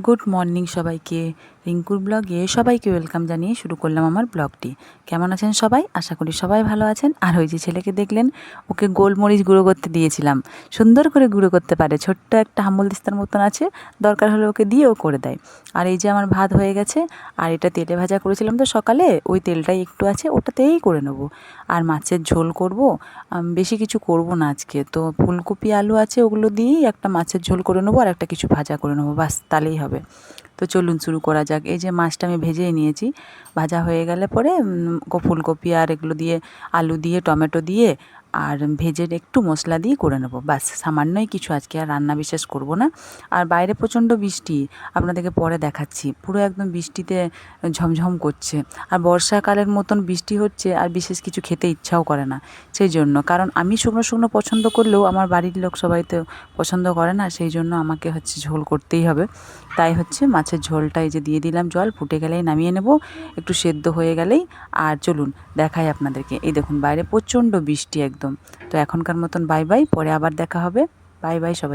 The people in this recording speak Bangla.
গুড মর্নিং সবাইকে। রিঙ্কুর ব্লগে সবাইকে ওয়েলকাম জানিয়ে শুরু করলাম আমার ব্লগটি। কেমন আছেন সবাই? আশা করি সবাই ভালো আছেন। আর ওই যে ছেলেকে দেখলেন, ওকে গোলমরিচ গুঁড়ো করতে দিয়েছিলাম। সুন্দর করে গুঁড়ো করতে পারে, ছোট্ট একটা হাম্বল দিস্তার মতন আছে, দরকার হলে ওকে দিয়ে ও করে দেয়। আর এই যে আমার ভাত হয়ে গেছে, আর এটা তেলে ভাজা করেছিলাম তো সকালে, ওই তেলটাই একটু আছে, ওটাতেই করে নেব। আর মাছের ঝোল করব, বেশি কিছু করব না আজকে। তো ফুলকপি আলু আছে, ওগুলো দিয়েই একটা মাছের ঝোল করে নেবো, আর একটা কিছু ভাজা করে নেবো, বাস তাহলেই হবে। তো চলুন শুরু করা যাক। এই যে মাছটা আমি ভেজেই নিয়েছি, ভাজা হয়ে গেলে পরে ফুলকপি আর এগুলো দিয়ে, আলু দিয়ে, টমেটো দিয়ে আর ভেজে একটু মশলা দিয়ে করে নেবো, বাস। সামান্যই কিছু, আজকে আর রান্না বিশেষ করব না। আর বাইরে প্রচণ্ড বৃষ্টি, আপনাদেরকে পরে দেখাচ্ছি। পুরো একদম বৃষ্টিতে ঝমঝম করছে। আর বর্ষাকালের মতন বৃষ্টি হচ্ছে, আর বিশেষ কিছু খেতে ইচ্ছাও করে না। সেই জন্য, কারণ আমি শুকনো শুকনো পছন্দ করলেও আমার বাড়ির লোক সবাই তো পছন্দ করে না, সেই জন্য আমাকে ঝোল করতেই হবে। তাই মাছের ঝোলটা এই যে দিয়ে দিলাম, জল ফুটে গেলেই নামিয়ে নেব, একটু সেদ্ধ হয়ে গেলেই। আর চলুন দেখাই আপনাদেরকে। এই দেখুন বাইরে প্রচণ্ড বৃষ্টি একদম। তো এখনকার মতন বাই বাই, পরে আবার দেখা হবে। বাই বাই সবাই।